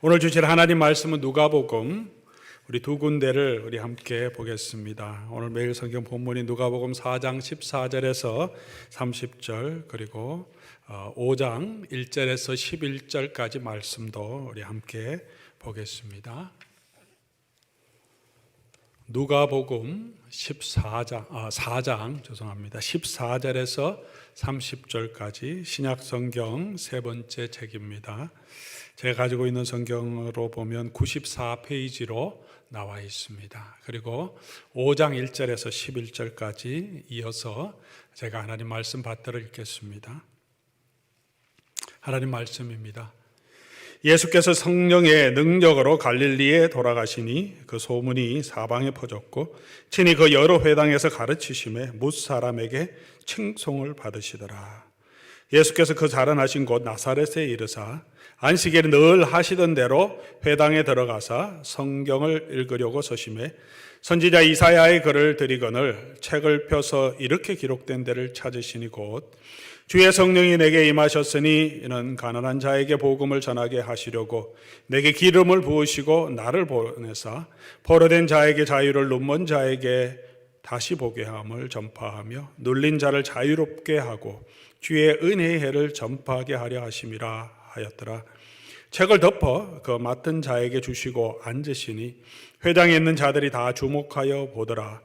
오늘 주실 하나님 말씀은 누가복음 우리 두 군데를 우리 함께 보겠습니다. 오늘 매일 성경 본문이 누가복음 4장 14절에서 30절 그리고 5장 1절에서 11절까지 말씀도 우리 함께 보겠습니다. 누가복음 4장 14절에서 30절까지 신약성경 세 번째 책입니다. 제가 가지고 있는 성경으로 보면 94페이지로 나와 있습니다. 그리고 5장 1절에서 11절까지 이어서 제가 하나님 말씀 받들어 읽겠습니다. 하나님 말씀입니다. 예수께서 성령의 능력으로 갈릴리에 돌아가시니 그 소문이 사방에 퍼졌고 친히 그 여러 회당에서 가르치심에 뭇 사람에게 칭송을 받으시더라. 예수께서 그 자라나신 곳 나사렛에 이르사 안식일에 늘 하시던 대로 회당에 들어가사 성경을 읽으려고 서심해 선지자 이사야의 글을 들이거늘 책을 펴서 이렇게 기록된 데를 찾으시니 곧 주의 성령이 내게 임하셨으니 이는 가난한 자에게 복음을 전하게 하시려고 내게 기름을 부으시고 나를 보내사 포로된 자에게 자유를 눈먼 자에게 다시 보게 함을 전파하며 눌린 자를 자유롭게 하고 주의 은혜의 해를 전파하게 하려 하심이라 하였더라. 책을 덮어 그 맡은 자에게 주시고 앉으시니 회당에 있는 자들이 다 주목하여 보더라.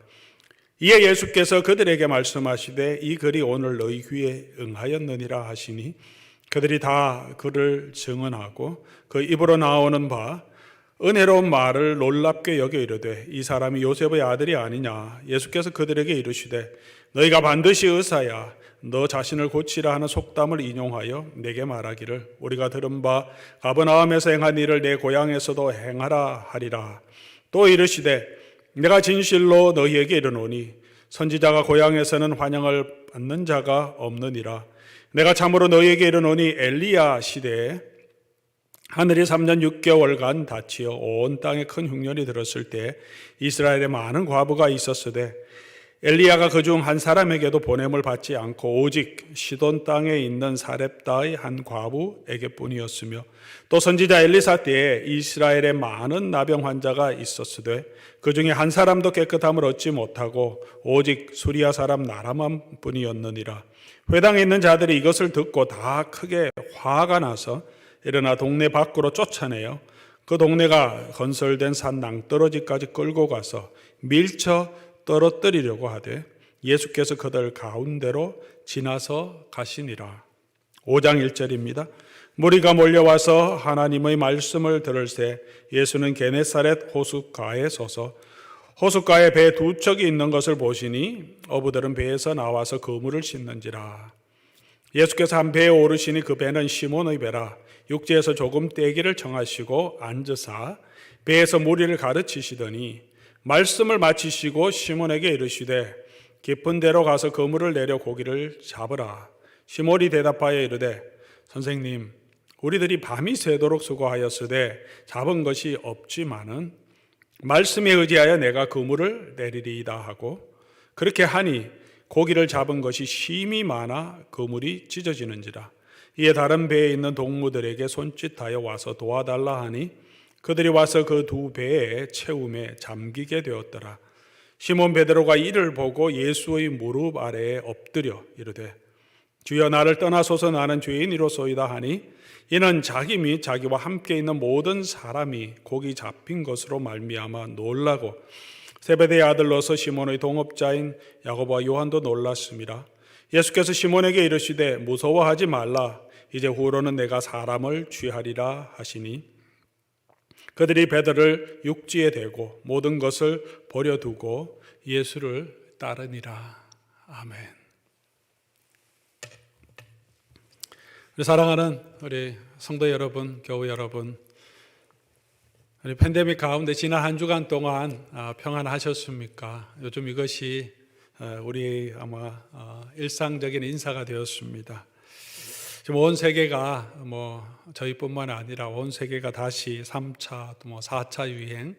이에 예수께서 그들에게 말씀하시되 이 글이 오늘 너희 귀에 응하였느니라 하시니 그들이 다 그를 증언하고 그 입으로 나오는 바 은혜로운 말을 놀랍게 여겨 이르되 이 사람이 요셉의 아들이 아니냐. 예수께서 그들에게 이르시되 너희가 반드시 의사야 너 자신을 고치라 하는 속담을 인용하여 내게 말하기를 우리가 들은 바 가버나움에서 행한 일을 내 고향에서도 행하라 하리라. 또 이르시되 내가 진실로 너희에게 이르노니 선지자가 고향에서는 환영을 받는 자가 없느니라. 내가 참으로 너희에게 이르노니 엘리야 시대에 하늘이 3년 6개월간 닫히어 온 땅에 큰 흉년이 들었을 때 이스라엘에 많은 과부가 있었으되 엘리야가 그중 한 사람에게도 보냄을 받지 않고 오직 시돈 땅에 있는 사렙다의 한 과부에게뿐이었으며 또 선지자 엘리사 때에 이스라엘에 많은 나병 환자가 있었으되 그중에 한 사람도 깨끗함을 얻지 못하고 오직 수리아 사람 나라만 뿐이었느니라. 회당에 있는 자들이 이것을 듣고 다 크게 화가 나서 일어나 동네 밖으로 쫓아내어 그 동네가 건설된 산 낭떠러지까지 끌고 가서 밀쳐 떨어뜨리려고 하되 예수께서 그들 가운데로 지나서 가시니라. 5장 1절입니다. 무리가 몰려와서 하나님의 말씀을 들을새 예수는 게네사렛 호숫가에 서서 호숫가에 배 두 척이 있는 것을 보시니 어부들은 배에서 나와서 그물을 씻는지라. 예수께서 한 배에 오르시니 그 배는 시몬의 배라. 육지에서 조금 떼기를 청하시고 앉으사 배에서 무리를 가르치시더니 말씀을 마치시고 시몬에게 이르시되 깊은 데로 가서 그물을 내려 고기를 잡으라. 시몬이 대답하여 이르되 선생님 우리들이 밤이 새도록 수고하였으되 잡은 것이 없지만은 말씀에 의지하여 내가 그물을 내리리이다 하고 그렇게 하니 고기를 잡은 것이 심히 많아 그물이 찢어지는지라. 이에 다른 배에 있는 동무들에게 손짓하여 와서 도와달라 하니 그들이 와서 그 두 배의 채움에 잠기게 되었더라. 시몬 베드로가 이를 보고 예수의 무릎 아래에 엎드려 이르되 주여 나를 떠나소서 나는 죄인이로소이다 하니 이는 자기 및 자기와 함께 있는 모든 사람이 고기 잡힌 것으로 말미암아 놀라고 세베대의 아들로서 시몬의 동업자인 야고보와 요한도 놀랐습니다. 예수께서 시몬에게 이르시되 무서워하지 말라 이제 후로는 내가 사람을 취하리라 하시니 그들이 배들을 육지에 대고 모든 것을 버려두고 예수를 따르니라. 아멘. 우리 사랑하는 우리 성도 여러분, 교우 여러분, 우리 팬데믹 가운데 지난 한 주간 동안 평안하셨습니까? 요즘 이것이 우리 아마 일상적인 인사가 되었습니다. 지금 온 세계가 저희뿐만 아니라 온 세계가 다시 3차 또 4차 유행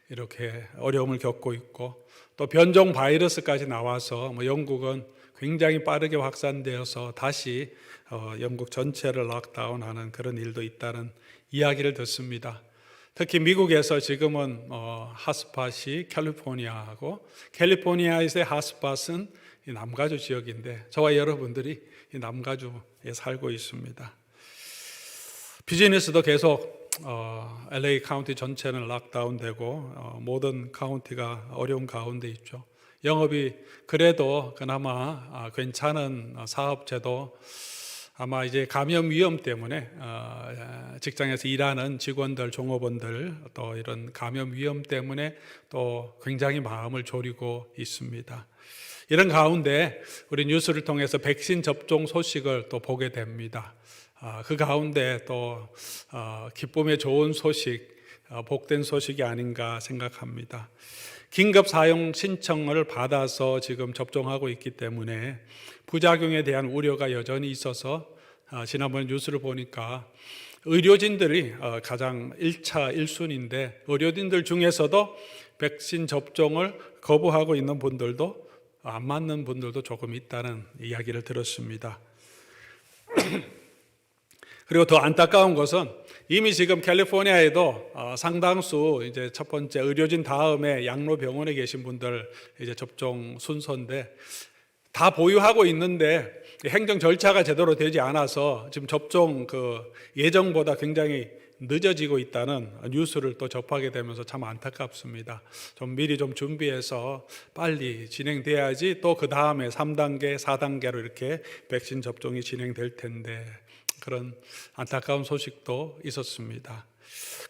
이렇게 어려움을 겪고 있고 또 변종 바이러스까지 나와서 영국은 굉장히 빠르게 확산되어서 다시 영국 전체를 락다운하는 그런 일도 있다는 이야기를 듣습니다. 특히 미국에서 지금은 핫스팟이 캘리포니아하고, 캘리포니아에서의 핫스팟은 이 남가주 지역인데 저와 여러분들이 이 남가주에 살고 있습니다. 비즈니스도 계속 LA 카운티 전체는 락다운되고 모든 카운티가 어려운 가운데 있죠. 영업이 그래도 그나마 괜찮은 사업체도 아마 이제 감염 위험 때문에 직장에서 일하는 직원들, 종업원들 또 이런 감염 위험 때문에 또 굉장히 마음을 졸이고 있습니다. 이런 가운데 우리 뉴스를 통해서 백신 접종 소식을 또 보게 됩니다. 그 가운데 또 기쁨의 좋은 소식, 복된 소식이 아닌가 생각합니다. 긴급 사용 신청을 받아서 지금 접종하고 있기 때문에 부작용에 대한 우려가 여전히 있어서 지난번 뉴스를 보니까 의료진들이 가장 1차 1순위인데 의료진들 중에서도 백신 접종을 거부하고 있는 분들도 안 맞는 분들도 조금 있다는 이야기를 들었습니다. 그리고 더 안타까운 것은 이미 지금 캘리포니아에도 상당수 이제 첫 번째 의료진 다음에 양로병원에 계신 분들 이제 접종 순서인데 다 보유하고 있는데 행정 절차가 제대로 되지 않아서 지금 접종 그 예정보다 굉장히 늦어지고 있다는 뉴스를 또 접하게 되면서 참 안타깝습니다. 좀 미리 좀 준비해서 빨리 진행돼야지 또 그 다음에 3단계, 4단계로 이렇게 백신 접종이 진행될 텐데 그런 안타까운 소식도 있었습니다.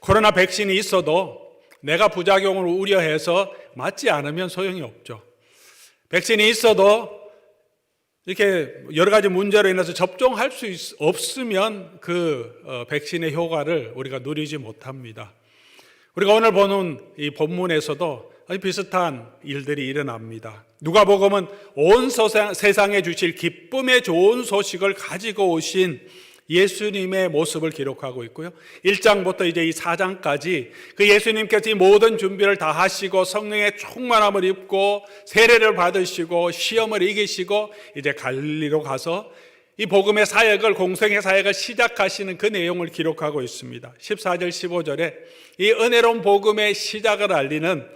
코로나 백신이 있어도 내가 부작용을 우려해서 맞지 않으면 소용이 없죠. 백신이 있어도 이렇게 여러 가지 문제로 인해서 접종할 수 없으면 그 백신의 효과를 우리가 누리지 못합니다. 우리가 오늘 보는 이 본문에서도 아주 비슷한 일들이 일어납니다. 누가복음은 온 세상에 주실 기쁨의 좋은 소식을 가지고 오신 예수님의 모습을 기록하고 있고요. 1장부터 이제 이 4장까지 그 예수님께서 이 모든 준비를 다 하시고 성령의 충만함을 입고 세례를 받으시고 시험을 이기시고 이제 갈릴리로 가서 이 복음의 사역을, 공생의 사역을 시작하시는 그 내용을 기록하고 있습니다. 14절 15절에 이 은혜로운 복음의 시작을 알리는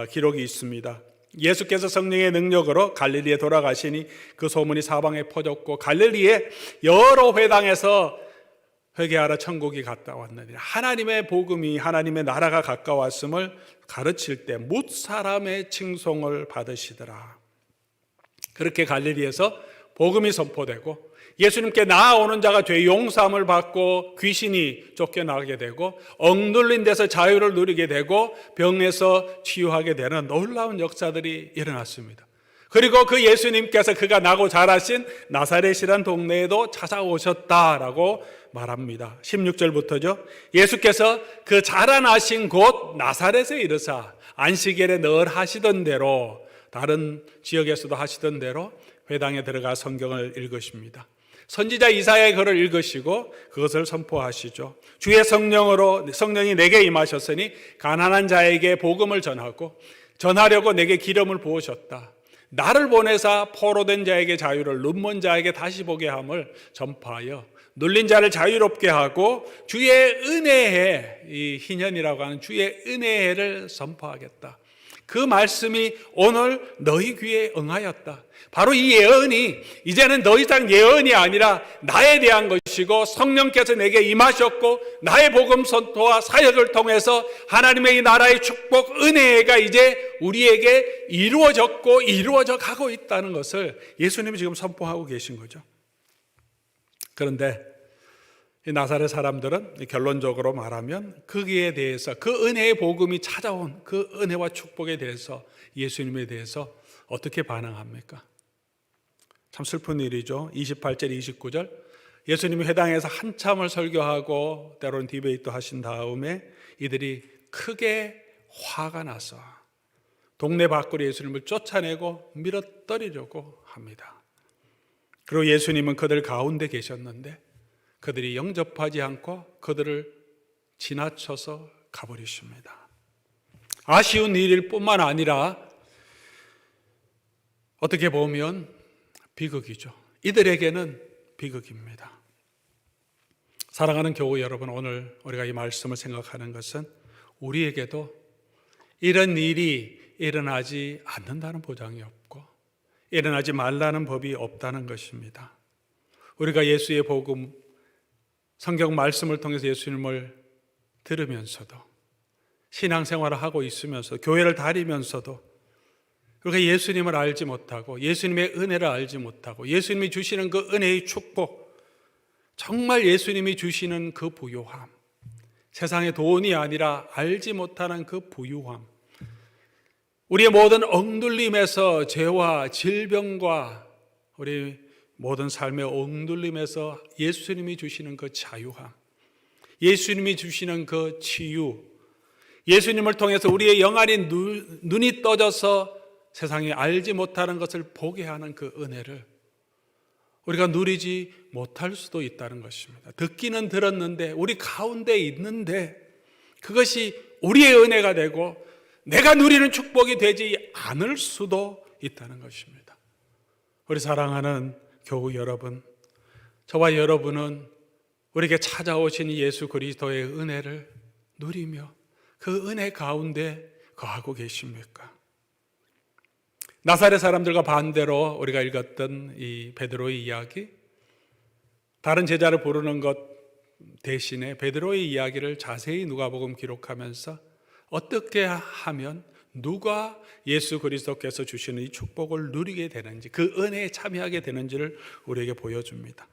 기록이 있습니다. 예수께서 성령의 능력으로 갈릴리에 돌아가시니 그 소문이 사방에 퍼졌고 갈릴리에 여러 회당에서 회개하라 천국이 가까웠느니라. 하나님의 복음이, 하나님의 나라가 가까웠음을 가르칠 때 뭇 사람의 칭송을 받으시더라. 그렇게 갈릴리에서 복음이 선포되고 예수님께 나아오는 자가 죄 용서함을 받고 귀신이 쫓겨나게 되고 억눌린 데서 자유를 누리게 되고 병에서 치유하게 되는 놀라운 역사들이 일어났습니다. 그리고 그 예수님께서 그가 나고 자라신 나사렛이란 동네에도 찾아오셨다라고 말합니다. 16절부터죠. 예수께서 그 자라나신 곳 나사렛에 이르사 안식일에 늘 하시던 대로, 다른 지역에서도 하시던 대로 회당에 들어가 성경을 읽으십니다. 선지자 이사야의 글을 읽으시고 그것을 선포하시죠. 주의 성령이 내게 임하셨으니 가난한 자에게 복음을 전하려고 내게 기름을 부으셨다. 나를 보내사 포로된 자에게 자유를, 눈먼 자에게 다시 보게 함을 전파하여 눌린 자를 자유롭게 하고 주의 은혜에, 이 희년이라고 하는 주의 은혜를 선포하겠다. 그 말씀이 오늘 너희 귀에 응하였다. 바로 이 예언이 이제는 더 이상 예언이 아니라 나에 대한 것이고 성령께서 내게 임하셨고 나의 복음 선포와 사역을 통해서 하나님의 이 나라의 축복, 은혜가 이제 우리에게 이루어졌고 이루어져 가고 있다는 것을 예수님이 지금 선포하고 계신 거죠. 그런데 이 나사렛 사람들은 결론적으로 말하면 거기에 대해서, 그 은혜의 복음이 찾아온 그 은혜와 축복에 대해서, 예수님에 대해서 어떻게 반응합니까? 참 슬픈 일이죠. 28절 29절 예수님이 회당에서 한참을 설교하고 때로는 디베이트 하신 다음에 이들이 크게 화가 나서 동네 밖으로 예수님을 쫓아내고 밀어뜨리려고 합니다. 그리고 예수님은 그들 가운데 계셨는데 그들이 영접하지 않고 그들을 지나쳐서 가버리십니다. 아쉬운 일일 뿐만 아니라 어떻게 보면 비극이죠. 이들에게는 비극입니다. 사랑하는 교우 여러분, 오늘 우리가 이 말씀을 생각하는 것은 우리에게도 이런 일이 일어나지 않는다는 보장이 없고 일어나지 말라는 법이 없다는 것입니다. 우리가 예수의 복음, 성경 말씀을 통해서 예수님을 들으면서도 신앙생활을 하고 있으면서 교회를 다니면서도 우리가 예수님을 알지 못하고 예수님의 은혜를 알지 못하고 예수님이 주시는 그 은혜의 축복, 정말 예수님이 주시는 그 부유함, 세상의 돈이 아니라 알지 못하는 그 부유함, 우리의 모든 억눌림에서, 죄와 질병과 우리 모든 삶의 억눌림에서 예수님이 주시는 그 자유함, 예수님이 주시는 그 치유, 예수님을 통해서 우리의 영안이 눈이 떠져서 세상이 알지 못하는 것을 보게 하는 그 은혜를 우리가 누리지 못할 수도 있다는 것입니다. 듣기는 들었는데 우리 가운데 있는데 그것이 우리의 은혜가 되고 내가 누리는 축복이 되지 않을 수도 있다는 것입니다. 우리 사랑하는 교우 여러분, 저와 여러분은 우리에게 찾아오신 예수 그리스도의 은혜를 누리며 그 은혜 가운데 거하고 계십니까? 나사렛 사람들과 반대로 우리가 읽었던 이 베드로의 이야기, 다른 제자를 부르는 것 대신에 베드로의 이야기를 자세히 누가복음 기록하면서 어떻게 하면 누가 예수 그리스도께서 주시는 이 축복을 누리게 되는지, 그 은혜에 참여하게 되는지를 우리에게 보여줍니다.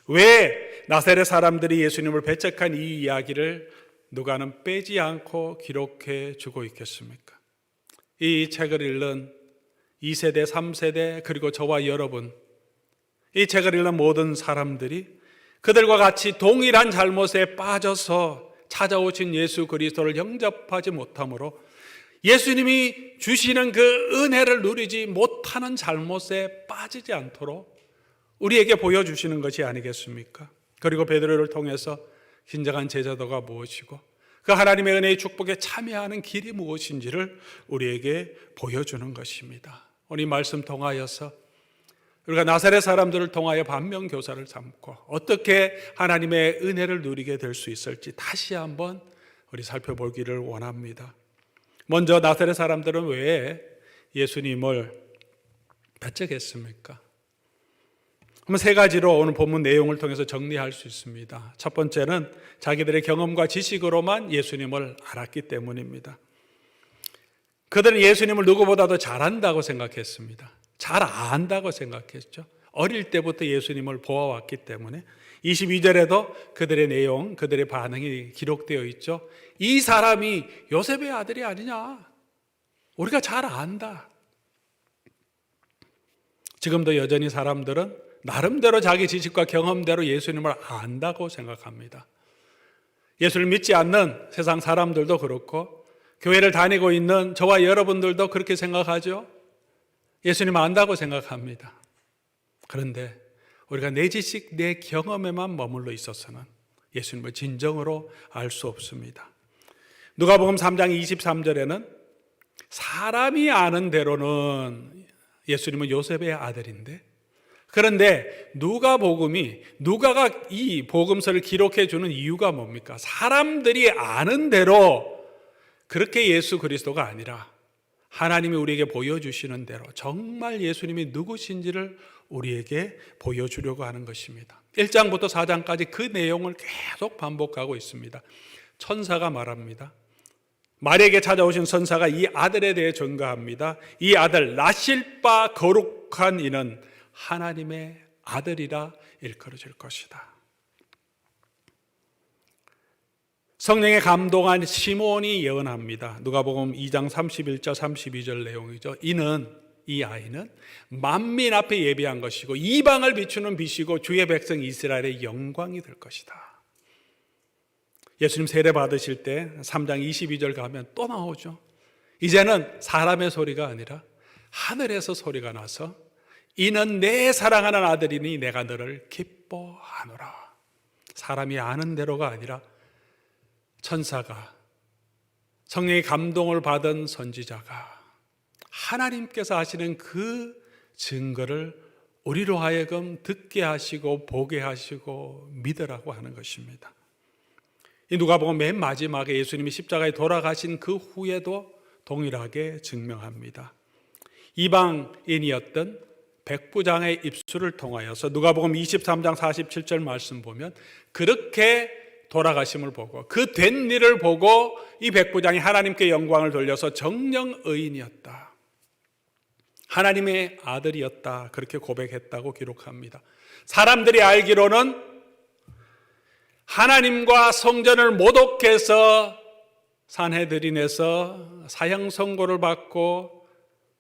왜 나사렛 사람들이 예수님을 배척한 이 이야기를 누가는 빼지 않고 기록해 주고 있겠습니까? 이 책을 읽는 2세대, 3세대, 그리고 저와 여러분, 이 책을 읽는 모든 사람들이 그들과 같이 동일한 잘못에 빠져서 찾아오신 예수 그리스도를 영접하지 못함으로 예수님이 주시는 그 은혜를 누리지 못하는 잘못에 빠지지 않도록 우리에게 보여주시는 것이 아니겠습니까? 그리고 베드로를 통해서 진정한 제자도가 무엇이고 그 하나님의 은혜의 축복에 참여하는 길이 무엇인지를 우리에게 보여주는 것입니다. 오늘 말씀 통하여서 우리가 나사렛 사람들을 통하여 반면교사를 삼고 어떻게 하나님의 은혜를 누리게 될 수 있을지 다시 한번 우리 살펴보기를 원합니다. 먼저 나사렛 사람들은 왜 예수님을 배척했습니까? 한번 세 가지로 오늘 본문 내용을 통해서 정리할 수 있습니다. 첫 번째는 자기들의 경험과 지식으로만 예수님을 알았기 때문입니다. 그들은 예수님을 누구보다도 잘한다고 생각했습니다. 잘 안다고 생각했죠. 어릴 때부터 예수님을 보아왔기 때문에 22절에도 그들의 내용, 그들의 반응이 기록되어 있죠. 이 사람이 요셉의 아들이 아니냐? 우리가 잘 안다. 지금도 여전히 사람들은 나름대로 자기 지식과 경험대로 예수님을 안다고 생각합니다. 예수를 믿지 않는 세상 사람들도 그렇고 교회를 다니고 있는 저와 여러분들도 그렇게 생각하죠. 예수님 안다고 생각합니다. 그런데 우리가 내 지식, 내 경험에만 머물러 있어서는 예수님을 진정으로 알 수 없습니다. 누가복음 3장 23절에는 사람이 아는 대로는 예수님은 요셉의 아들인데, 그런데 누가가 이 복음서를 기록해 주는 이유가 뭡니까? 사람들이 아는 대로 그렇게 예수 그리스도가 아니라 하나님이 우리에게 보여주시는 대로 정말 예수님이 누구신지를 우리에게 보여주려고 하는 것입니다. 1장부터 4장까지 그 내용을 계속 반복하고 있습니다. 천사가 말합니다. 마리아에게 찾아오신 천사가 이 아들에 대해 증거합니다. 이 아들 나실바 거룩한 이는 하나님의 아들이라 일컬어질 것이다. 성령에 감동한 시몬이 예언합니다. 누가복음 2장 31절 32절 내용이죠. 이 아이는 만민 앞에 예비한 것이고 이방을 비추는 빛이고 주의 백성 이스라엘의 영광이 될 것이다. 예수님 세례 받으실 때 3장 22절 가면 또 나오죠. 이제는 사람의 소리가 아니라 하늘에서 소리가 나서 이는 내 사랑하는 아들이니 내가 너를 기뻐하노라. 사람이 아는 대로가 아니라 천사가, 성령의 감동을 받은 선지자가 하나님께서 하시는 그 증거를 우리로 하여금 듣게 하시고 보게 하시고 믿으라고 하는 것입니다. 이 누가복음 맨 마지막에 예수님이 십자가에 돌아가신 그 후에도 동일하게 증명합니다. 이방인이었던 백부장의 입술을 통하여서 누가복음 23장 47절 말씀 보면 그렇게 돌아가심을 보고 그 된 일을 보고 이 백부장이 하나님께 영광을 돌려서 정령 의인이었다, 하나님의 아들이었다, 그렇게 고백했다고 기록합니다. 사람들이 알기로는 하나님과 성전을 모독해서 산헤드린에서 사형 선고를 받고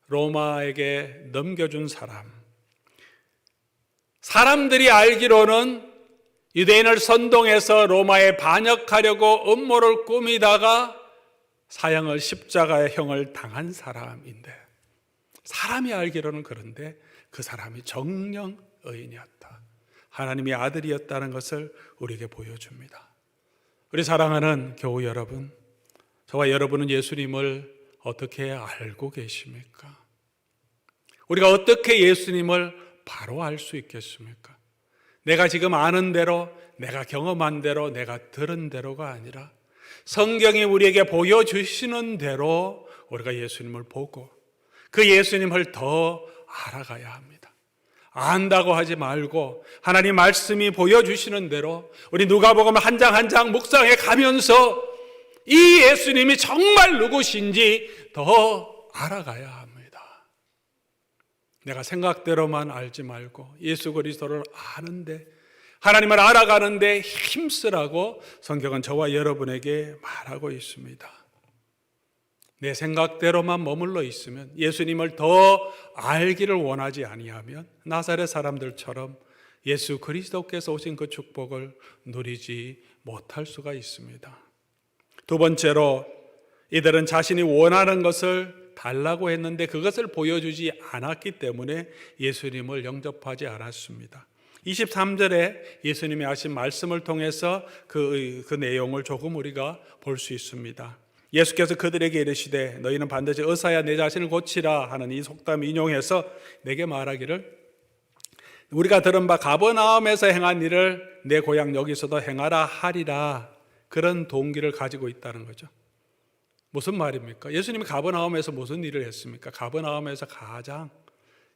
로마에게 넘겨준 사람, 사람들이 알기로는 유대인을 선동해서 로마에 반역하려고 음모를 꾸미다가 사형을, 십자가의 형을 당한 사람인데, 사람이 알기로는 그런데 그 사람이 정령 의인이었다, 하나님의 아들이었다는 것을 우리에게 보여줍니다. 우리 사랑하는 교우 여러분, 저와 여러분은 예수님을 어떻게 알고 계십니까? 우리가 어떻게 예수님을 바로 알 수 있겠습니까? 내가 지금 아는 대로, 내가 경험한 대로, 내가 들은 대로가 아니라 성경이 우리에게 보여주시는 대로 우리가 예수님을 보고 그 예수님을 더 알아가야 합니다. 안다고 하지 말고 하나님 말씀이 보여주시는 대로 우리 누가복음 한 장 한 장 묵상해 가면서 이 예수님이 정말 누구신지 더 알아가야 합니다. 내가 생각대로만 알지 말고 예수 그리스도를 아는데, 하나님을 알아가는데 힘쓰라고 성경은 저와 여러분에게 말하고 있습니다. 내 생각대로만 머물러 있으면, 예수님을 더 알기를 원하지 아니하면 나사렛 사람들처럼 예수 그리스도께서 오신 그 축복을 누리지 못할 수가 있습니다. 두 번째로, 이들은 자신이 원하는 것을 달라고 했는데 그것을 보여주지 않았기 때문에 예수님을 영접하지 않았습니다. 23절에 예수님이 하신 말씀을 통해서 그 내용을 조금 우리가 볼 수 있습니다. 예수께서 그들에게 이르시되 너희는 반드시 어사야 내 자신을 고치라 하는 이 속담 인용해서 내게 말하기를, 우리가 들은 바 가버나움에서 행한 일을 내 고향 여기서도 행하라 하리라, 그런 동기를 가지고 있다는 거죠. 무슨 말입니까? 예수님이 가버나움에서 무슨 일을 했습니까? 가버나움에서 가장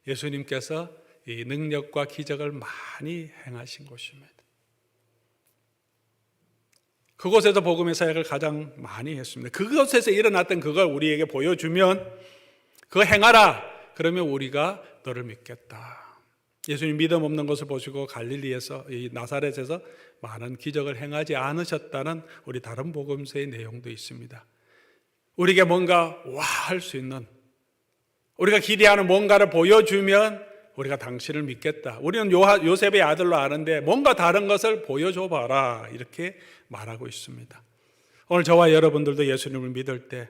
예수님께서 이 능력과 기적을 많이 행하신 곳입니다. 그곳에서 복음의 사역을 가장 많이 했습니다. 그곳에서 일어났던 그걸 우리에게 보여주면, 그거 행하라 그러면 우리가 너를 믿겠다. 예수님 믿음 없는 것을 보시고 갈릴리에서, 이 나사렛에서 많은 기적을 행하지 않으셨다는 우리 다른 복음서의 내용도 있습니다. 우리에게 뭔가 할 수 있는, 우리가 기대하는 뭔가를 보여주면 우리가 당신을 믿겠다. 우리는 요셉의 아들로 아는데 뭔가 다른 것을 보여줘 봐라, 이렇게 말하고 있습니다. 오늘 저와 여러분들도 예수님을 믿을 때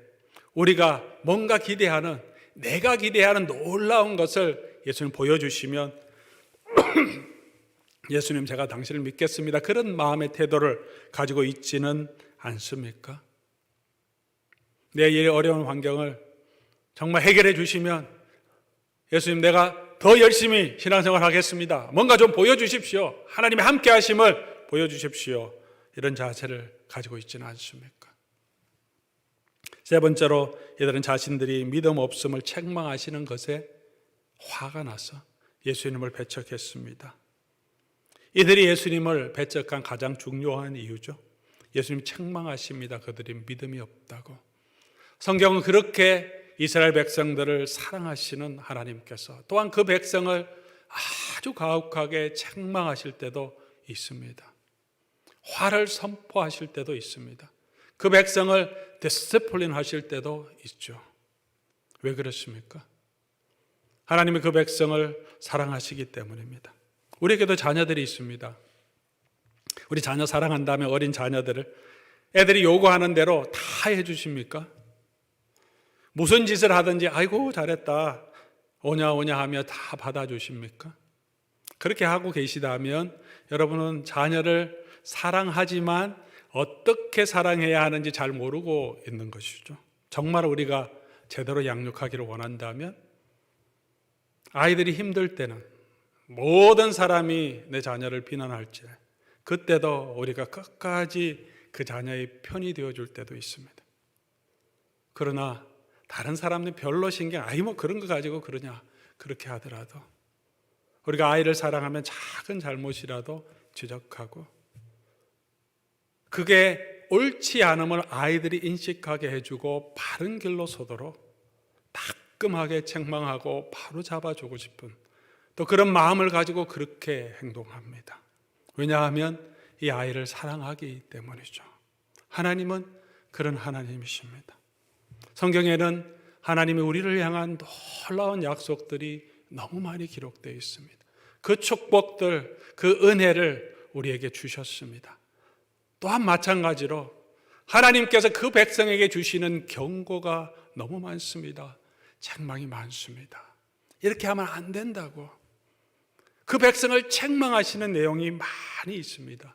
우리가 뭔가 기대하는, 내가 기대하는 놀라운 것을 예수님 보여주시면 예수님 제가 당신을 믿겠습니다, 그런 마음의 태도를 가지고 있지는 않습니까? 내 이 어려운 환경을 정말 해결해 주시면 예수님 내가 더 열심히 신앙생활 하겠습니다, 뭔가 좀 보여주십시오, 하나님의 함께 하심을 보여주십시오, 이런 자세를 가지고 있지는 않습니까? 세 번째로, 이들은 자신들이 믿음 없음을 책망하시는 것에 화가 나서 예수님을 배척했습니다. 이들이 예수님을 배척한 가장 중요한 이유죠. 예수님 책망하십니다. 그들이 믿음이 없다고. 성경은 그렇게 이스라엘 백성들을 사랑하시는 하나님께서 또한 그 백성을 아주 가혹하게 책망하실 때도 있습니다. 화를 선포하실 때도 있습니다. 그 백성을 디스플린 하실 때도 있죠. 왜 그렇습니까? 하나님이 그 백성을 사랑하시기 때문입니다. 우리에게도 자녀들이 있습니다. 우리 자녀 사랑한다면 어린 자녀들을 애들이 요구하는 대로 다 해주십니까? 무슨 짓을 하든지 아이고 잘했다, 오냐 하며 다 받아주십니까? 그렇게 하고 계시다면 여러분은 자녀를 사랑하지만 어떻게 사랑해야 하는지 잘 모르고 있는 것이죠. 정말 우리가 제대로 양육하기를 원한다면 아이들이 힘들 때는 모든 사람이 내 자녀를 비난할지 그때도 우리가 끝까지 그 자녀의 편이 되어줄 때도 있습니다. 그러나 다른 사람들 별로 신경, 뭐 그런 거 가지고 그러냐, 그렇게 하더라도 우리가 아이를 사랑하면 작은 잘못이라도 지적하고, 그게 옳지 않음을 아이들이 인식하게 해주고 바른 길로 서도록 따끔하게 책망하고 바로 잡아주고 싶은, 또 그런 마음을 가지고 그렇게 행동합니다. 왜냐하면 이 아이를 사랑하기 때문이죠. 하나님은 그런 하나님이십니다. 성경에는 하나님이 우리를 향한 놀라운 약속들이 너무 많이 기록되어 있습니다. 그 축복들, 그 은혜를 우리에게 주셨습니다. 또한 마찬가지로 하나님께서 그 백성에게 주시는 경고가 너무 많습니다. 책망이 많습니다. 이렇게 하면 안 된다고. 그 백성을 책망하시는 내용이 많이 있습니다.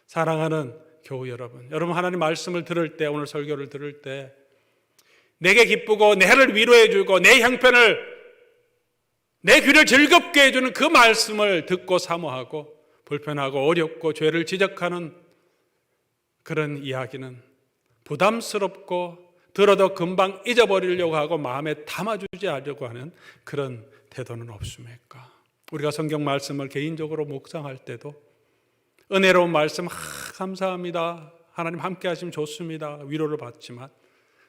사랑하는 교우 여러분, 하나님 말씀을 들을 때, 오늘 설교를 들을 때 내게 기쁘고 내를 위로해 주고 내 형편을, 내 귀를 즐겁게 해주는 그 말씀을 듣고 사모하고, 불편하고 어렵고 죄를 지적하는 그런 이야기는 부담스럽고 들어도 금방 잊어버리려고 하고 마음에 담아주지 않으려고 하는 그런 태도는 없습니까? 우리가 성경 말씀을 개인적으로 묵상할 때도 은혜로운 말씀, 감사합니다, 하나님 함께 하시면 좋습니다, 위로를 받지만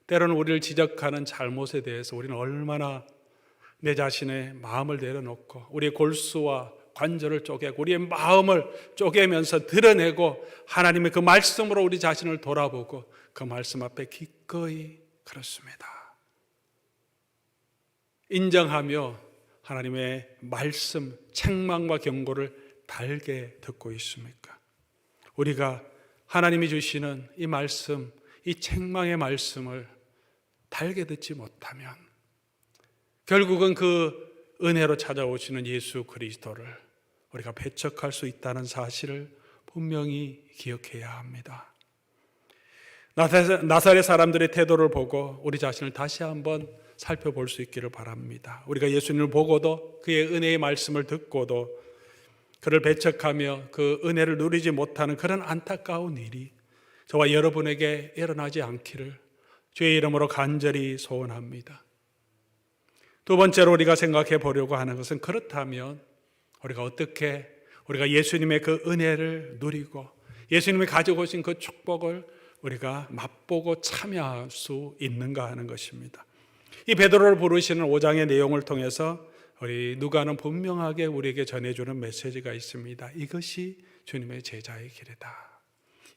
때로는 우리를 지적하는 잘못에 대해서 우리는 얼마나 내 자신의 마음을 내려놓고 우리의 골수와 관절을 쪼개고 우리의 마음을 쪼개면서 드러내고 하나님의 그 말씀으로 우리 자신을 돌아보고 그 말씀 앞에 기꺼이 그렇습니다, 인정하며 하나님의 말씀, 책망과 경고를 달게 듣고 있습니까? 우리가 하나님이 주시는 이 말씀, 이 책망의 말씀을 달게 듣지 못하면 결국은 그 은혜로 찾아오시는 예수 그리스도를 우리가 배척할 수 있다는 사실을 분명히 기억해야 합니다. 나사렛 사람들의 태도를 보고 우리 자신을 다시 한번 살펴볼 수 있기를 바랍니다. 우리가 예수님을 보고도 그의 은혜의 말씀을 듣고도 그를 배척하며 그 은혜를 누리지 못하는 그런 안타까운 일이 저와 여러분에게 일어나지 않기를 주의 이름으로 간절히 소원합니다. 두 번째로 우리가 생각해 보려고 하는 것은, 그렇다면 우리가 어떻게 우리가 예수님의 그 은혜를 누리고 예수님이 가지고 오신 그 축복을 우리가 맛보고 참여할 수 있는가 하는 것입니다. 이 베드로를 부르시는 5장의 내용을 통해서 우리 누가는 분명하게 우리에게 전해주는 메시지가 있습니다. 이것이 주님의 제자의 길이다.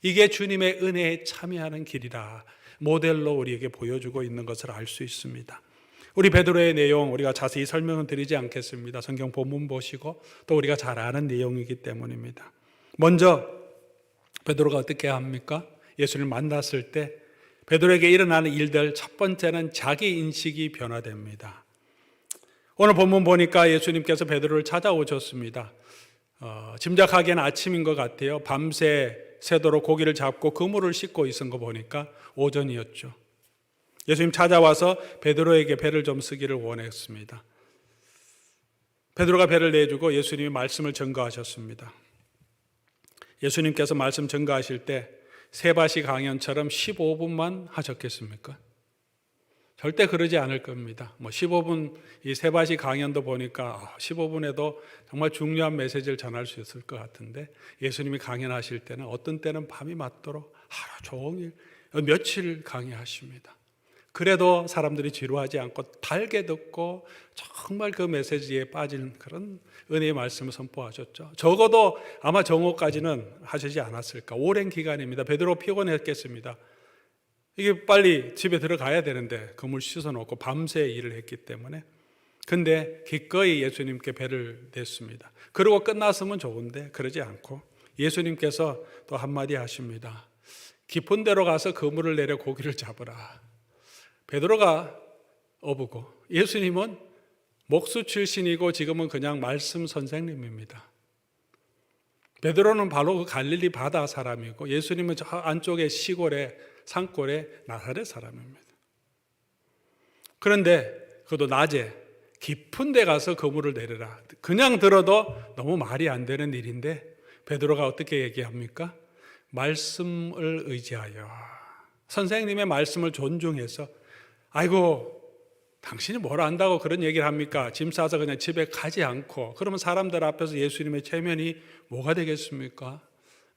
이게 주님의 은혜에 참여하는 길이다. 모델로 우리에게 보여주고 있는 것을 알 수 있습니다. 우리 베드로의 내용 우리가 자세히 설명은 드리지 않겠습니다. 성경 본문 보시고 또 우리가 잘 아는 내용이기 때문입니다. 먼저 베드로가 어떻게 합니까? 예수님을 만났을 때 베드로에게 일어나는 일들, 첫 번째는 자기 인식이 변화됩니다. 오늘 본문 보니까 예수님께서 베드로를 찾아오셨습니다. 짐작하기에는 아침인 것 같아요. 밤새 새도록 고기를 잡고 그물을 씻고 있은 거 보니까 오전이었죠. 예수님 찾아와서 베드로에게 배를 좀 쓰기를 원했습니다. 베드로가 배를 내주고 예수님이 말씀을 전가하셨습니다. 예수님께서 말씀 전가하실 때 세바시 강연처럼 15분만 하셨겠습니까? 절대 그러지 않을 겁니다. 15분, 이 세바시 강연도 보니까 15분에도 정말 중요한 메시지를 전할 수 있을 것 같은데, 예수님이 강연하실 때는 어떤 때는 밤이 맞도록 하루 종일 며칠 강의하십니다. 그래도 사람들이 지루하지 않고 달게 듣고 정말 그 메시지에 빠진 그런 은혜의 말씀을 선포하셨죠. 적어도 아마 정오까지는 하시지 않았을까. 오랜 기간입니다. 베드로 피곤했겠습니다. 이게 빨리 집에 들어가야 되는데 그물 씻어놓고 밤새 일을 했기 때문에. 근데 기꺼이 예수님께 배를 댔습니다. 그러고 끝났으면 좋은데 그러지 않고 예수님께서 또 한마디 하십니다. 깊은 데로 가서 그물을 내려 고기를 잡으라. 베드로가 어부고 예수님은 목수 출신이고 지금은 그냥 말씀 선생님입니다. 베드로는 바로 그 갈릴리 바다 사람이고 예수님은 저 안쪽에 시골에 산골에 나사렛 사람입니다. 그런데 그도 낮에 깊은 데 가서 그물을 내려라. 그냥 들어도 너무 말이 안 되는 일인데 베드로가 어떻게 얘기합니까? 말씀을 의지하여 선생님의 말씀을 존중해서 아이고 당신이 뭘 안다고 그런 얘기를 합니까? 짐 싸서 그냥 집에 가지 않고 그러면 사람들 앞에서 예수님의 체면이 뭐가 되겠습니까?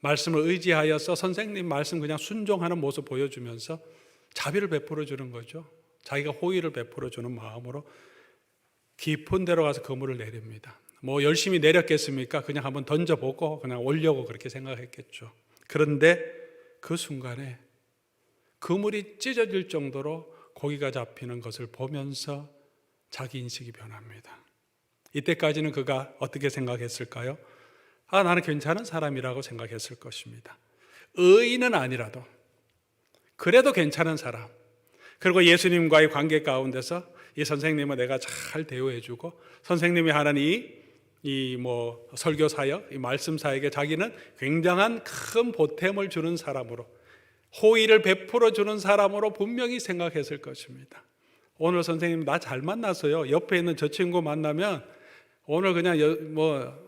말씀을 의지하여서 선생님 말씀 그냥 순종하는 모습 보여주면서 자비를 베풀어 주는 거죠. 자기가 호의를 베풀어 주는 마음으로 깊은 데로 가서 그물을 내립니다. 뭐 열심히 내렸겠습니까? 그냥 한번 던져보고 그냥 오려고 그렇게 생각했겠죠. 그런데 그 순간에 그물이 찢어질 정도로 고기가 잡히는 것을 보면서 자기 인식이 변합니다. 이때까지는 그가 어떻게 생각했을까요? 나는 괜찮은 사람이라고 생각했을 것입니다. 의인은 아니라도 그래도 괜찮은 사람, 그리고 예수님과의 관계 가운데서 이 선생님은 내가 잘 대우해주고 선생님이 하는 이 설교 사역, 이 말씀 사역에 자기는 굉장한 큰 보탬을 주는 사람으로, 호의를 베풀어 주는 사람으로 분명히 생각했을 것입니다. 오늘 선생님 나 잘 만났어요. 옆에 있는 저 친구 만나면 오늘 그냥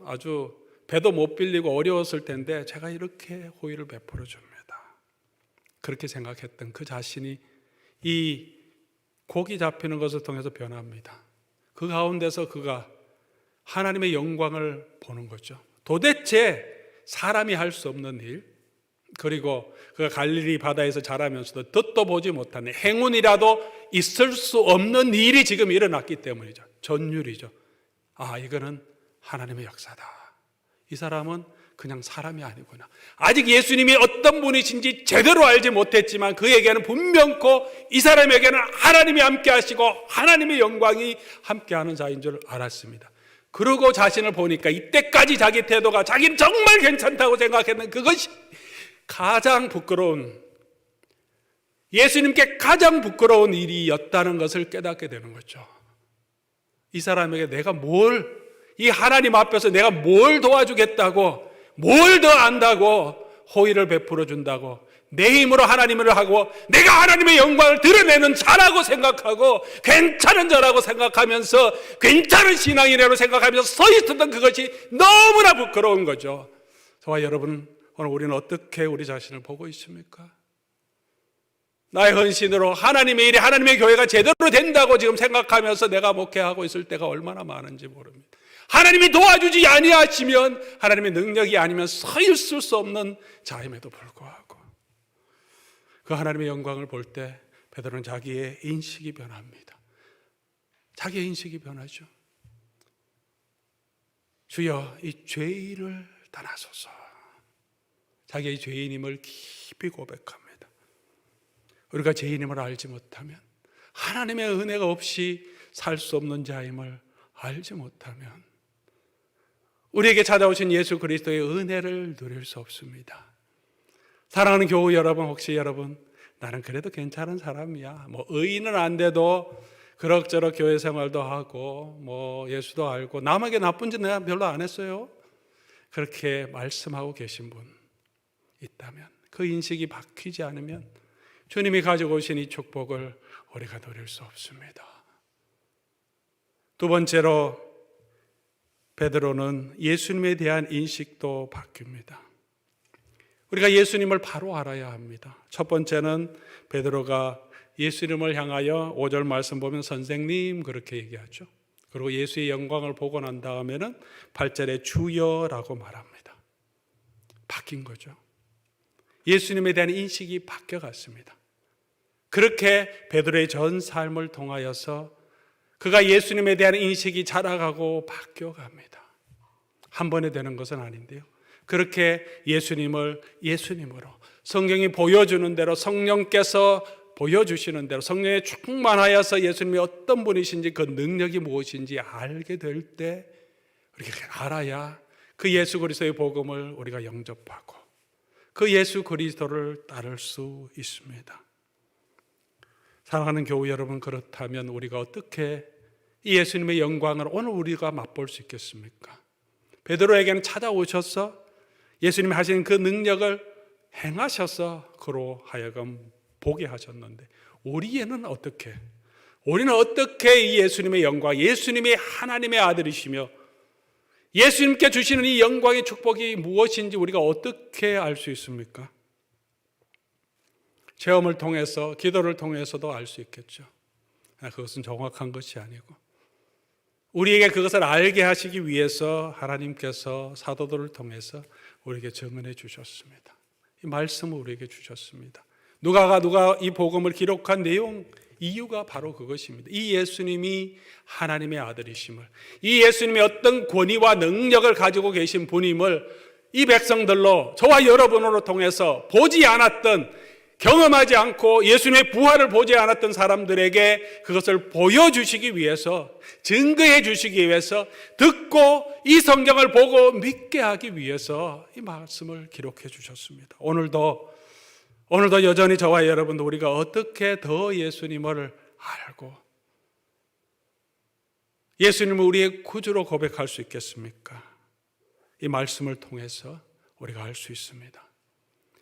아주 배도 못 빌리고 어려웠을 텐데 제가 이렇게 호의를 베풀어 줍니다. 그렇게 생각했던 그 자신이 이 고기 잡히는 것을 통해서 변합니다. 그 가운데서 그가 하나님의 영광을 보는 거죠. 도대체 사람이 할 수 없는 일, 그리고 그가 갈릴리 바다에서 자라면서도 듣도 보지 못하는 행운이라도 있을 수 없는 일이 지금 일어났기 때문이죠. 전율이죠. 이거는 하나님의 역사다. 이 사람은 그냥 사람이 아니구나. 아직 예수님이 어떤 분이신지 제대로 알지 못했지만 그에게는 분명코 이 사람에게는 하나님이 함께 하시고 하나님의 영광이 함께하는 자인 줄 알았습니다. 그러고 자신을 보니까 이때까지 자기 태도가 자기는 정말 괜찮다고 생각했는 그것이 가장 부끄러운, 예수님께 가장 부끄러운 일이었다는 것을 깨닫게 되는 거죠. 이 사람에게 이 하나님 앞에서 내가 뭘 도와주겠다고, 뭘 더 안다고 호의를 베풀어 준다고, 내 힘으로 하나님을 하고 내가 하나님의 영광을 드러내는 자라고 생각하고 괜찮은 자라고 생각하면서 괜찮은 신앙이라고 생각하면서 서 있었던 그것이 너무나 부끄러운 거죠. 저와 여러분, 오늘 우리는 어떻게 우리 자신을 보고 있습니까? 나의 헌신으로 하나님의 일이, 하나님의 교회가 제대로 된다고 지금 생각하면서 내가 목회하고 있을 때가 얼마나 많은지 모릅니다. 하나님이 도와주지 아니하시면, 하나님의 능력이 아니면 서 있을 수 없는 자임에도 불구하고 그 하나님의 영광을 볼 때 베드로는 자기의 인식이 변합니다. 자기의 인식이 변하죠. 주여, 이 죄인을 떠나소서. 자기의 죄인임을 깊이 고백합니다. 우리가 죄인임을 알지 못하면, 하나님의 은혜가 없이 살 수 없는 자임을 알지 못하면 우리에게 찾아오신 예수 그리스도의 은혜를 누릴 수 없습니다. 사랑하는 교우 여러분, 혹시 여러분 나는 그래도 괜찮은 사람이야, 의인은 안 돼도 그럭저럭 교회 생활도 하고 예수도 알고 남에게 나쁜 짓 내가 별로 안 했어요, 그렇게 말씀하고 계신 분 있다면, 그 인식이 바뀌지 않으면 주님이 가지고 오신 이 축복을 우리가 누릴 수 없습니다. 두 번째로 베드로는 예수님에 대한 인식도 바뀝니다. 우리가 예수님을 바로 알아야 합니다. 첫 번째는 베드로가 예수님을 향하여 5절 말씀 보면 선생님 그렇게 얘기하죠. 그리고 예수의 영광을 보고 난 다음에는 8절에 주여라고 말합니다. 바뀐 거죠. 예수님에 대한 인식이 바뀌어갔습니다. 그렇게 베드로의 전 삶을 통하여서 그가 예수님에 대한 인식이 자라가고 바뀌어갑니다. 한 번에 되는 것은 아닌데요, 그렇게 예수님을 예수님으로, 성경이 보여주는 대로, 성령께서 보여주시는 대로 성령에 충만하여서 예수님이 어떤 분이신지, 그 능력이 무엇인지 알게 될 때 우리가 알아야 그 예수 그리스도의 복음을 우리가 영접하고 그 예수 그리스도를 따를 수 있습니다. 사랑하는 교우 여러분, 그렇다면 우리가 어떻게 이 예수님의 영광을 오늘 우리가 맛볼 수 있겠습니까? 베드로에게는 찾아오셔서 예수님이 하시는 그 능력을 행하셔서 그로 하여금 보게 하셨는데, 우리는 어떻게 이 예수님의 영광, 예수님이 하나님의 아들이시며 예수님께 주시는 이 영광의 축복이 무엇인지 우리가 어떻게 알 수 있습니까? 체험을 통해서, 기도를 통해서도 알 수 있겠죠. 그것은 정확한 것이 아니고 우리에게 그것을 알게 하시기 위해서 하나님께서 사도들을 통해서 우리에게 증언해 주셨습니다. 이 말씀을 우리에게 주셨습니다. 누가 이 복음을 기록한 내용, 이유가 바로 그것입니다. 이 예수님이 하나님의 아들이심을, 이 예수님이 어떤 권위와 능력을 가지고 계신 분임을 이 백성들로, 저와 여러분으로 통해서 보지 않았던, 경험하지 않고 예수님의 부활을 보지 않았던 사람들에게 그것을 보여주시기 위해서, 증거해 주시기 위해서, 듣고 이 성경을 보고 믿게 하기 위해서 이 말씀을 기록해 주셨습니다. 오늘도 여전히 저와 여러분도 우리가 어떻게 더 예수님을 알고 예수님을 우리의 구주로 고백할 수 있겠습니까? 이 말씀을 통해서 우리가 알 수 있습니다.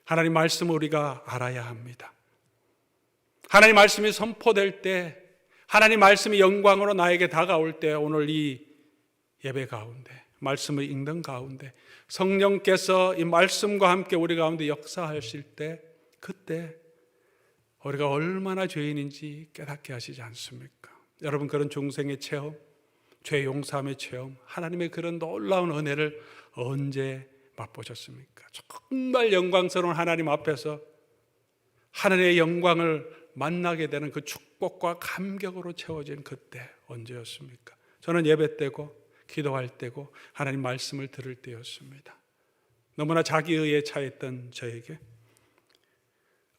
하나님 말씀을 우리가 알아야 합니다. 하나님 말씀이 선포될 때, 하나님 말씀이 영광으로 나에게 다가올 때, 오늘 이 예배 가운데, 말씀을 읽는 가운데 성령께서 이 말씀과 함께 우리 가운데 역사하실 때, 그때 우리가 얼마나 죄인인지 깨닫게 하시지 않습니까? 여러분, 그런 중생의 체험, 죄 용서함의 체험, 하나님의 그런 놀라운 은혜를 언제 맛보셨습니까? 정말 영광스러운 하나님 앞에서 하나님의 영광을 만나게 되는 그 축복과 감격으로 채워진 그때 언제였습니까? 저는 예배 때고 기도할 때고 하나님 말씀을 들을 때였습니다. 너무나 자기의에 차있던 저에게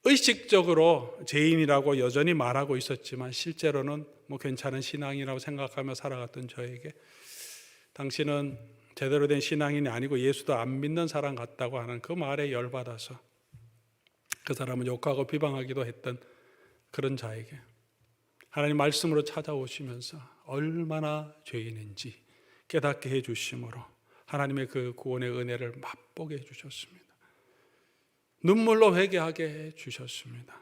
의식적으로 죄인이라고 여전히 말하고 있었지만 실제로는 괜찮은 신앙이라고 생각하며 살아갔던 저에게 당신은 제대로 된 신앙인이 아니고 예수도 안 믿는 사람 같다고 하는 그 말에 열받아서 그 사람은 욕하고 비방하기도 했던 그런 자에게 하나님 말씀으로 찾아오시면서 얼마나 죄인인지 깨닫게 해주심으로 하나님의 그 구원의 은혜를 맛보게 해주셨습니다. 눈물로 회개하게 해주셨습니다.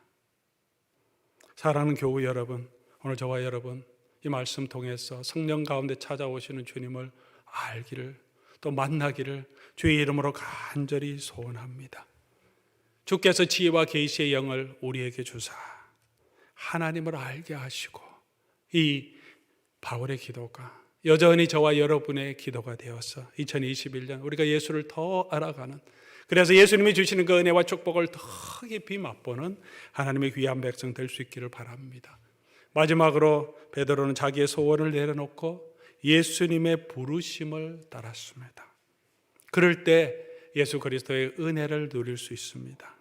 사랑하는 교우 여러분, 오늘 저와 여러분 이 말씀 통해서 성령 가운데 찾아오시는 주님을 알기를, 또 만나기를 주의 이름으로 간절히 소원합니다. 주께서 지혜와 계시의 영을 우리에게 주사 하나님을 알게 하시고 이 바울의 기도가 여전히 저와 여러분의 기도가 되어서 2021년 우리가 예수를 더 알아가는, 그래서 예수님이 주시는 그 은혜와 축복을 더 깊이 맛보는 하나님의 귀한 백성 될 수 있기를 바랍니다. 마지막으로 베드로는 자기의 소원을 내려놓고 예수님의 부르심을 따랐습니다. 그럴 때 예수 그리스도의 은혜를 누릴 수 있습니다.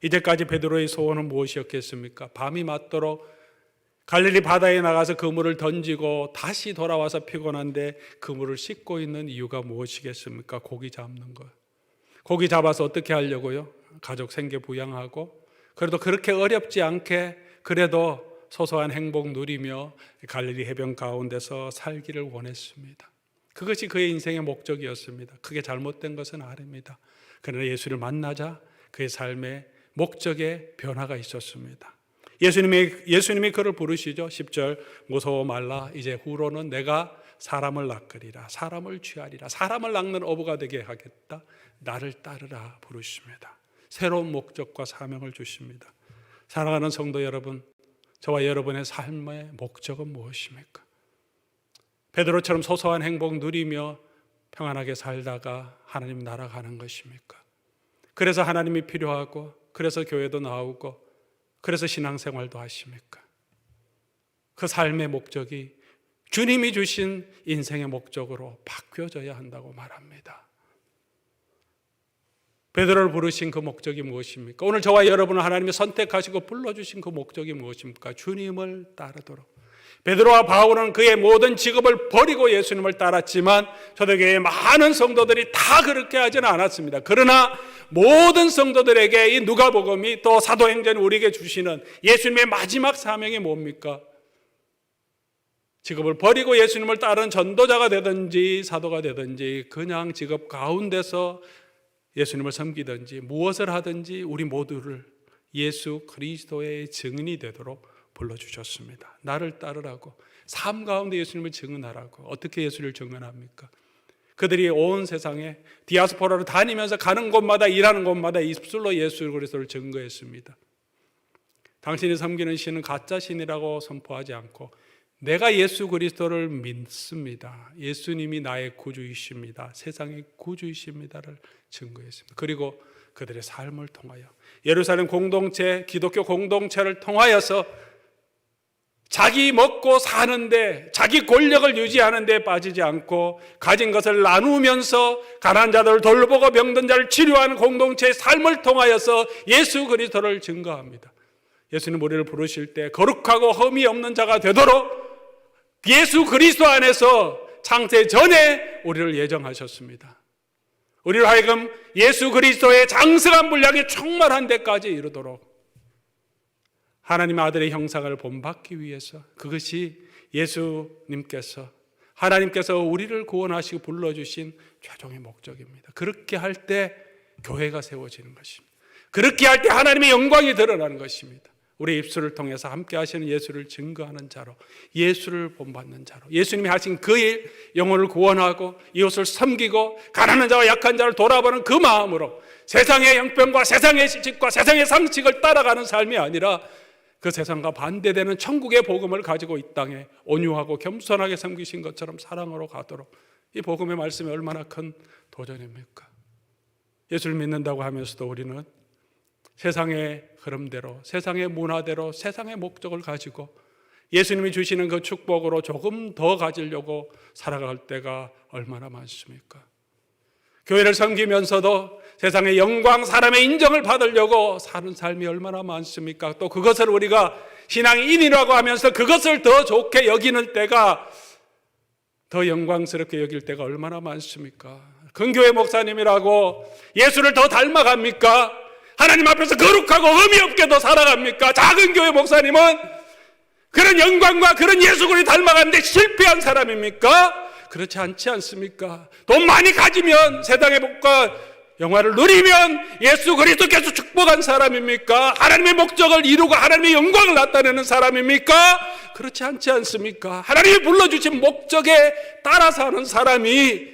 이제까지 베드로의 소원은 무엇이었겠습니까? 밤이 맞도록 갈릴리 바다에 나가서 그물을 던지고 다시 돌아와서 피곤한데 그물을 씻고 있는 이유가 무엇이겠습니까? 고기 잡는 것. 고기 잡아서 어떻게 하려고요? 가족 생계 부양하고, 그래도 그렇게 어렵지 않게 그래도 소소한 행복 누리며 갈릴리 해변 가운데서 살기를 원했습니다. 그것이 그의 인생의 목적이었습니다. 그게 잘못된 것은 아닙니다. 그러나 예수를 만나자 그의 삶에 목적에 변화가 있었습니다. 예수님이 그를 부르시죠. 10절 무서워 말라, 이제 후로는 내가 사람을 낚으리라, 사람을 취하리라, 사람을 낚는 어부가 되게 하겠다, 나를 따르라 부르십니다. 새로운 목적과 사명을 주십니다. 사랑하는 성도 여러분, 저와 여러분의 삶의 목적은 무엇입니까? 베드로처럼 소소한 행복 누리며 평안하게 살다가 하나님 나라 가는 것입니까? 그래서 하나님이 필요하고, 그래서 교회도 나오고, 그래서 신앙생활도 하십니까? 그 삶의 목적이 주님이 주신 인생의 목적으로 바뀌어져야 한다고 말합니다. 베드로를 부르신 그 목적이 무엇입니까? 오늘 저와 여러분을 하나님이 선택하시고 불러주신 그 목적이 무엇입니까? 주님을 따르도록. 베드로와 바울은 그의 모든 직업을 버리고 예수님을 따랐지만 초대교회의 많은 성도들이 다 그렇게 하지는 않았습니다. 그러나 모든 성도들에게 이 누가복음이 또 사도행전이 우리에게 주시는 예수님의 마지막 사명이 뭡니까? 직업을 버리고 예수님을 따른 전도자가 되든지 사도가 되든지 그냥 직업 가운데서 예수님을 섬기든지 무엇을 하든지 우리 모두를 예수 그리스도의 증인이 되도록 불러주셨습니다. 나를 따르라고, 삶 가운데 예수님을 증언하라고. 어떻게 예수를 증언합니까? 그들이 온 세상에 디아스포라로 다니면서 가는 곳마다, 일하는 곳마다 입술로 예수 그리스도를 증거했습니다. 당신이 섬기는 신은 가짜 신이라고 선포하지 않고 내가 예수 그리스도를 믿습니다. 예수님이 나의 구주이십니다. 세상의 구주이십니다를 증거했습니다. 그리고 그들의 삶을 통하여 예루살렘 공동체, 기독교 공동체를 통하여서 자기 먹고 사는데, 자기 권력을 유지하는 데 빠지지 않고 가진 것을 나누면서 가난한 자들을 돌보고 병든 자를 치료하는 공동체의 삶을 통하여서 예수 그리스도를 증거합니다. 예수님 우리를 부르실 때 거룩하고 흠이 없는 자가 되도록 예수 그리스도 안에서 창세 전에 우리를 예정하셨습니다. 우리를 하여금 예수 그리스도의 장성한 분량이 충만한 데까지 이르도록 하나님의 아들의 형상을 본받기 위해서, 그것이 예수님께서, 하나님께서 우리를 구원하시고 불러주신 최종의 목적입니다. 그렇게 할 때 교회가 세워지는 것입니다. 그렇게 할 때 하나님의 영광이 드러나는 것입니다. 우리 입술을 통해서 함께 하시는 예수를 증거하는 자로, 예수를 본받는 자로, 예수님이 하신 그 일, 영혼을 구원하고 이웃을 섬기고 가난한 자와 약한 자를 돌아보는 그 마음으로 세상의 형편과 세상의 시집과 세상의 상식을 따라가는 삶이 아니라 그 세상과 반대되는 천국의 복음을 가지고 이 땅에 온유하고 겸손하게 섬기신 것처럼 사랑으로 가도록, 이 복음의 말씀이 얼마나 큰 도전입니까? 예수를 믿는다고 하면서도 우리는 세상의 흐름대로, 세상의 문화대로, 세상의 목적을 가지고 예수님이 주시는 그 축복으로 조금 더 가지려고 살아갈 때가 얼마나 많습니까? 교회를 섬기면서도 세상의 영광, 사람의 인정을 받으려고 사는 삶이 얼마나 많습니까? 또 그것을 우리가 신앙의 인이라고 하면서 그것을 더 좋게 여기는 때가, 더 영광스럽게 여길 때가 얼마나 많습니까? 근교회 목사님이라고 예수를 더 닮아갑니까? 하나님 앞에서 거룩하고 의미 없게 더 살아갑니까? 작은 교회 목사님은 그런 영광과 그런 예수 그리스도 닮아가는데 실패한 사람입니까? 그렇지 않지 않습니까? 돈 많이 가지면 세상의 복과 영화를 누리면 예수 그리스도께서 축복한 사람입니까? 하나님의 목적을 이루고 하나님의 영광을 나타내는 사람입니까? 그렇지 않지 않습니까? 하나님이 불러주신 목적에 따라서 하는 사람이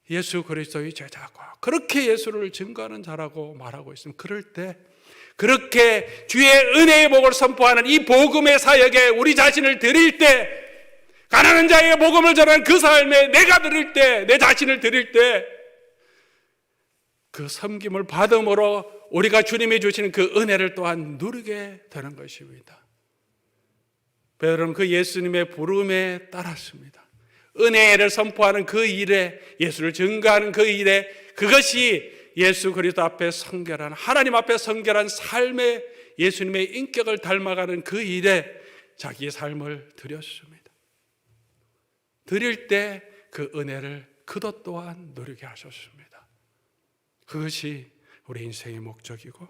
예수 그리스도의 제자고, 그렇게 예수를 증거하는 자라고 말하고 있습니다. 그럴 때 그렇게 주의 은혜의 복을 선포하는 이 복음의 사역에 우리 자신을 드릴 때, 가난한 자에게 복음을 전하는 그 삶에 내가 드릴 때, 내 자신을 드릴 때, 그 섬김을 받음으로 우리가 주님이 주시는 그 은혜를 또한 누리게 되는 것입니다. 베드로는 그 예수님의 부름에 따랐습니다. 은혜를 선포하는 그 일에, 예수를 증거하는 그 일에, 그것이 예수 그리스도 앞에 성결한, 하나님 앞에 성결한 삶의 예수님의 인격을 닮아가는 그 일에 자기의 삶을 드렸습니다. 드릴 때 그 은혜를 그도 또한 누리게 하셨습니다. 그것이 우리 인생의 목적이고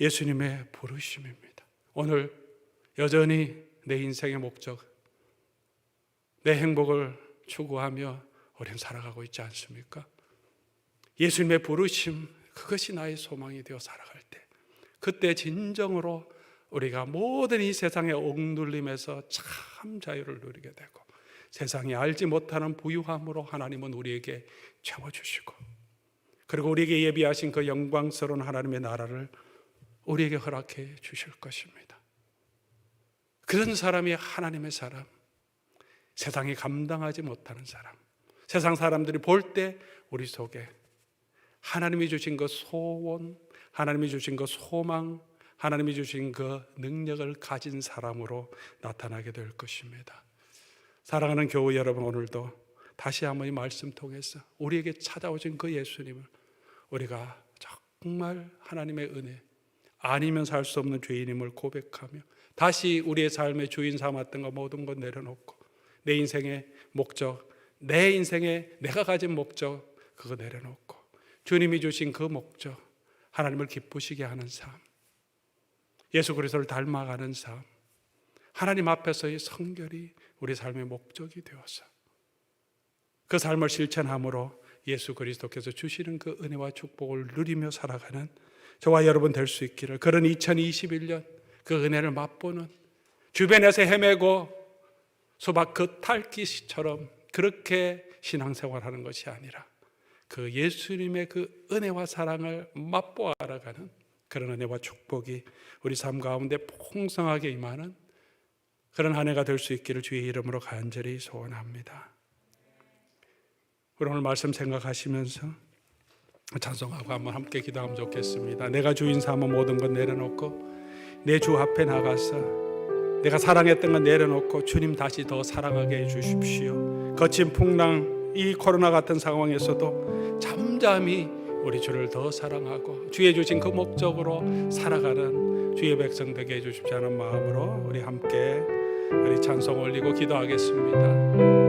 예수님의 부르심입니다. 오늘 여전히 내 인생의 목적, 내 행복을 추구하며 우리는 살아가고 있지 않습니까? 예수님의 부르심, 그것이 나의 소망이 되어 살아갈 때, 그때 진정으로 우리가 모든 이 세상의 억눌림에서 참 자유를 누리게 되고, 세상이 알지 못하는 부유함으로 하나님은 우리에게 채워주시고, 그리고 우리에게 예비하신 그 영광스러운 하나님의 나라를 우리에게 허락해 주실 것입니다. 그런 사람이 하나님의 사람, 세상이 감당하지 못하는 사람, 세상 사람들이 볼 때 우리 속에 하나님이 주신 그 소원, 하나님이 주신 그 소망, 하나님이 주신 그 능력을 가진 사람으로 나타나게 될 것입니다. 사랑하는 교우 여러분, 오늘도 다시 한번 이 말씀 통해서 우리에게 찾아오신 그 예수님을 우리가 정말 하나님의 은혜, 아니면 살 수 없는 죄인임을 고백하며 다시 우리의 삶의 주인 삼았던 거 모든 것 내려놓고 내 인생의 목적, 내 인생에 내가 가진 목적, 그거 내려놓고 주님이 주신 그 목적, 하나님을 기쁘시게 하는 삶, 예수 그리스도를 닮아가는 삶, 하나님 앞에서의 성결이 우리 삶의 목적이 되어서 그 삶을 실천함으로 예수 그리스도께서 주시는 그 은혜와 축복을 누리며 살아가는 저와 여러분 될 수 있기를, 그런 2021년 그 은혜를 맛보는, 주변에서 헤매고 수박 겉핥기처럼 그렇게 신앙생활하는 것이 아니라 그 예수님의 그 은혜와 사랑을 맛보아 알아가는 그런 은혜와 축복이 우리 삶 가운데 풍성하게 임하는 그런 한 해가 될 수 있기를 주의 이름으로 간절히 소원합니다. 우리 오늘 말씀 생각하시면서 찬송하고 한번 함께 기도하면 좋겠습니다. 내가 주인 삼아 모든 것 내려놓고 내 주 앞에 나가서 내가 사랑했던 것 내려놓고 주님 다시 더 사랑하게 해주십시오. 거친 풍랑 이 코로나 같은 상황에서도 잠잠히 우리 주를 더 사랑하고 주의 주신 그 목적으로 살아가는 주의 백성 되게 해주십시오 하는 마음으로 우리 함께 우리 찬송 올리고 기도하겠습니다.